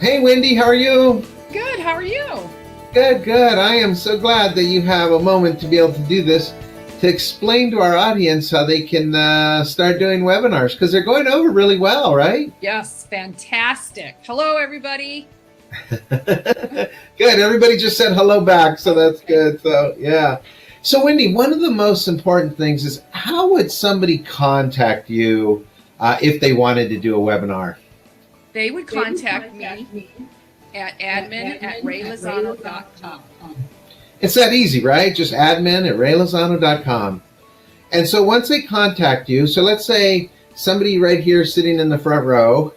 Hey, Wendy, how are you? Good, how are you? Good, good. I am so glad that you have a moment to be able to do this, to explain to our audience how they can start doing webinars, because they're going over really well, right? Yes, fantastic. Hello, everybody. Good. Everybody just said hello back, so that's good. So, yeah. So, Wendy, one of the most important things is how would somebody contact you if they wanted to do a webinar? They would contact me at admin@raylozano.com. It's that easy, right? Just admin@raylozano.com. And so once they contact you, so let's say somebody right here sitting in the front row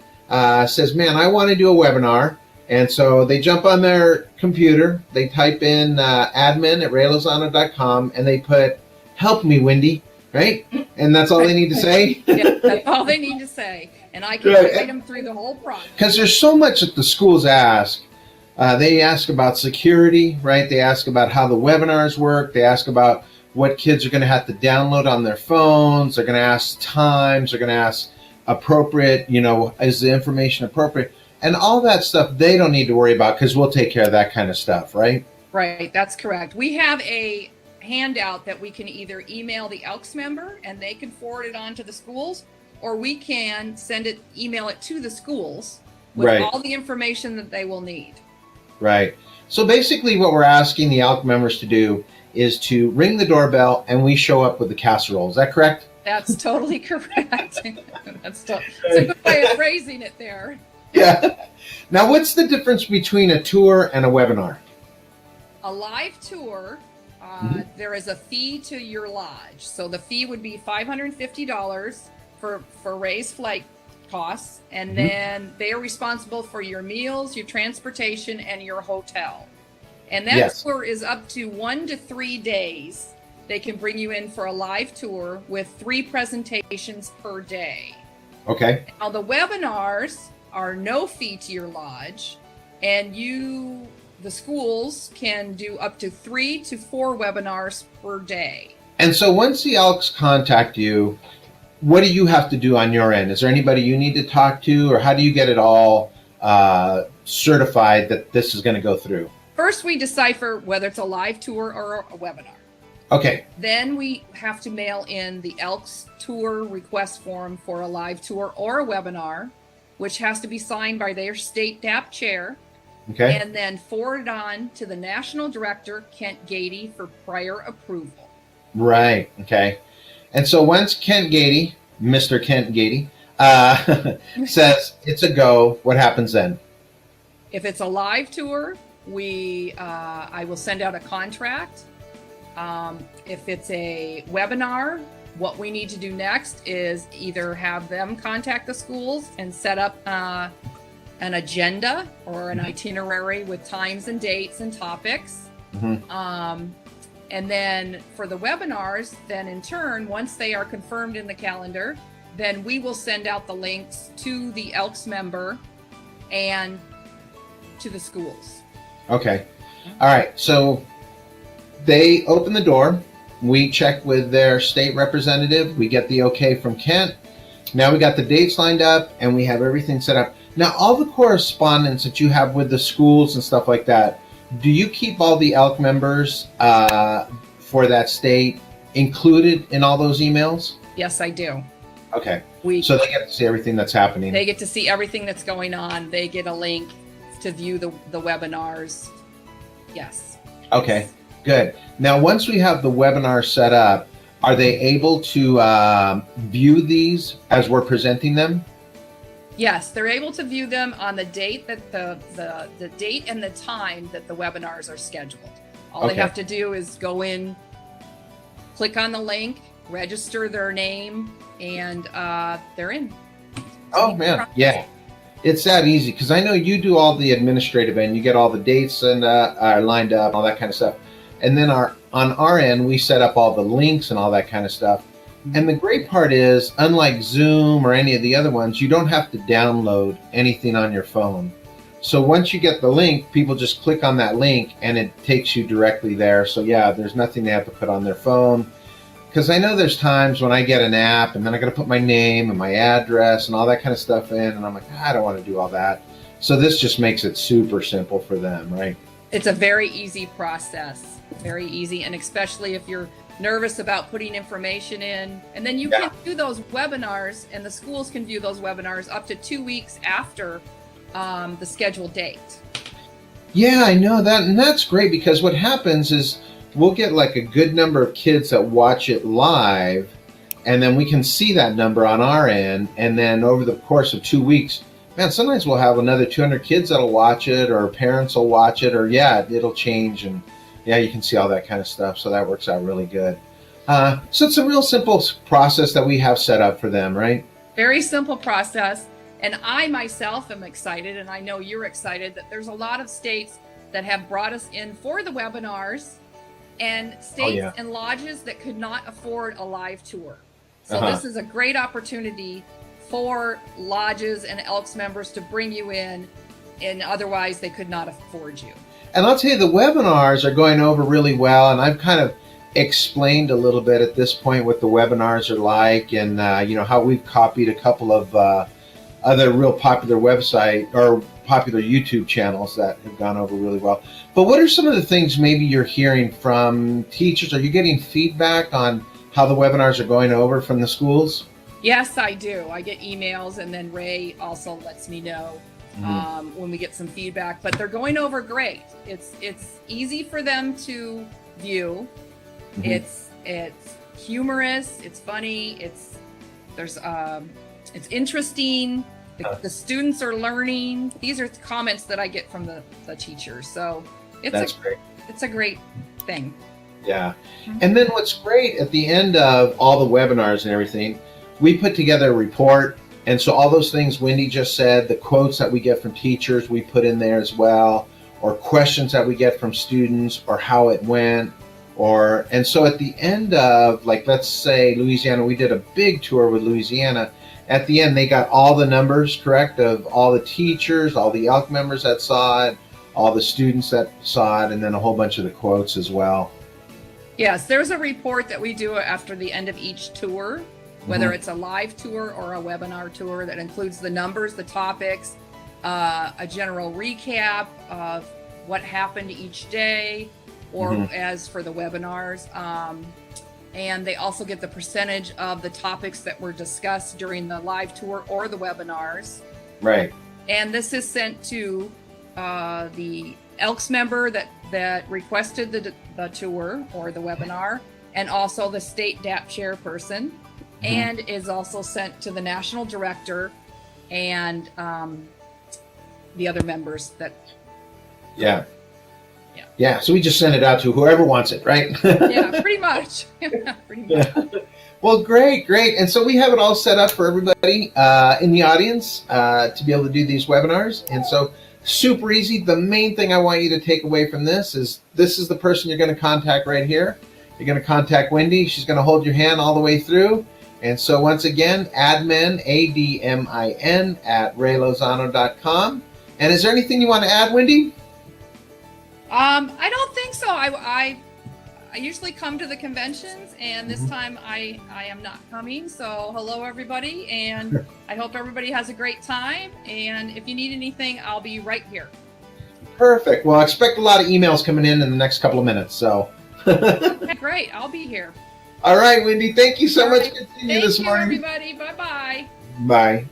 says, man, I want to do a webinar. And so they jump on their computer, they type in admin@raylozano.com, and they put, help me, Wendy, right? And that's all they need to say? Yeah, that's all they need to say. And I can guide them through the whole process. Because there's so much that the schools ask. They ask about security, right? They ask about how the webinars work. They ask about what kids are going to have to download on their phones. They're going to ask times. They're going to ask appropriate, is the information appropriate? And all that stuff they don't need to worry about because we'll take care of that kind of stuff, right? Right, that's correct. We have a handout that we can either email the Elks member and they can forward it on to the schools, or we can email it to the schools with all the information that they will need. Right. So basically what we're asking the Elk members to do is to ring the doorbell and we show up with the casserole. Is that correct? That's totally correct. That's a good way of phrasing it there. Yeah. Now, what's the difference between a tour and a webinar? A live tour, there is a fee to your lodge. So the fee would be $550 for Ray's flight costs, and then they are responsible for your meals, your transportation, and your hotel. And that tour is up to 1 to 3 days. They can bring you in for a live tour with 3 presentations per day. Okay. Now the webinars are no fee to your lodge, and the schools can do up to 3 to 4 webinars per day. And so once the Elks contact you, what do you have to do on your end? Is there anybody you need to talk to, or how do you get it all certified that this is going to go through? First, we decipher whether it's a live tour or a webinar. Okay. Then we have to mail in the Elks tour request form for a live tour or a webinar, which has to be signed by their state DAP chair. Okay. And then forwarded on to the national director, Kent Gady, for prior approval. Right. Okay. And so once Kent Gady, Mr. Kent Gady, says it's a go, what happens then? If it's a live tour, I will send out a contract. If it's a webinar, what we need to do next is either have them contact the schools and set up an agenda or an itinerary with times and dates and topics. And then for the webinars, then in turn, once they are confirmed in the calendar, then we will send out the links to the Elks member and to the schools. Okay. All right. So they open the door. We check with their state representative. We get the okay from Kent. Now we got the dates lined up and we have everything set up. Now, all the correspondence that you have with the schools and stuff like that, do you keep all the Elk members for that state included in all those emails? Yes, I do. Okay. So they get to see everything that's happening. They get to see everything that's going on. They get a link to view the webinars. Yes. Okay, yes. Good. Now, once we have the webinar set up, are they able to view these as we're presenting them? Yes, they're able to view them on the date that the date and the time that the webinars are scheduled. All they have to do is go in, click on the link, register their name, and they're in. Oh man, yeah. It's that easy because I know you do all the administrative end. You get all the dates and lined up, all that kind of stuff. And then on our end, we set up all the links and all that kind of stuff. And the great part is, unlike Zoom or any of the other ones, you don't have to download anything on your phone. So once you get the link, people just click on that link and it takes you directly there. So yeah, there's nothing they have to put on their phone. because I know there's times when I get an app and then I got to put my name and my address and all that kind of stuff in, and I'm like, I don't want to do all that. So this just makes it super simple for them, right? It's a very easy process, very easy, and especially if you're nervous about putting information in, and then you can do those webinars, and the schools can view those webinars up to 2 weeks after the scheduled date. Yeah, I know that, and that's great, because what happens is we'll get like a good number of kids that watch it live, and then we can see that number on our end, and then over the course of 2 weeks, man, sometimes we'll have another 200 kids that'll watch it, or parents will watch it, or it'll change, and you can see all that kind of stuff. So that works out really good. So it's a real simple process that we have set up for them, right? Very simple process. And I myself am excited, and I know you're excited, that there's a lot of states that have brought us in for the webinars, and states and lodges that could not afford a live tour. So this is a great opportunity for lodges and Elks members to bring you in, and otherwise they could not afford you. And I'll tell you, the webinars are going over really well, and I've kind of explained a little bit at this point what the webinars are like, and how we've copied a couple of other real popular website or popular YouTube channels that have gone over really well. But what are some of the things maybe you're hearing from teachers? Are you getting feedback on how the webinars are going over from the schools? Yes, I do. I get emails, and then Ray also lets me know when we get some feedback. But they're going over great. It's easy for them to view. It's humorous. It's funny. It's interesting. The students are learning. These are comments that I get from the teachers. So that's great. It's a great thing. Yeah. And then what's great at the end of all the webinars and everything, we put together a report. And so all those things Wendy just said, the quotes that we get from teachers, we put in there as well, or questions that we get from students, or how it went. And so at the end of, like, let's say Louisiana, we did a big tour with Louisiana. At the end, they got all the numbers correct of all the teachers, all the Elk members that saw it, all the students that saw it, and then a whole bunch of the quotes as well. Yes, there's a report that we do after the end of each tour, whether it's a live tour or a webinar tour, that includes the numbers, the topics, a general recap of what happened each day, or as for the webinars. And they also get the percentage of the topics that were discussed during the live tour or the webinars. Right. And this is sent to the Elks member that requested the tour or the webinar, and also the state DAP chairperson, and is also sent to the national director and the other members that. Yeah, so we just send it out to whoever wants it, right? Yeah, pretty much. Pretty much. Yeah. Well, great. And so we have it all set up for everybody in the audience to be able to do these webinars. And so super easy. The main thing I want you to take away from this is the person you're going to contact right here. You're going to contact Wendy. She's going to hold your hand all the way through. And so once again, admin, ADMIN, @raylozano.com. And is there anything you want to add, Wendy? I don't think so. I usually come to the conventions, and this time I am not coming. So hello, everybody, and I hope everybody has a great time. And if you need anything, I'll be right here. Perfect. Well, I expect a lot of emails coming in the next couple of minutes. So okay, great. I'll be here. All right, Wendy. Thank you so much. Good seeing you this morning. Thank you, everybody. Bye-bye. Bye.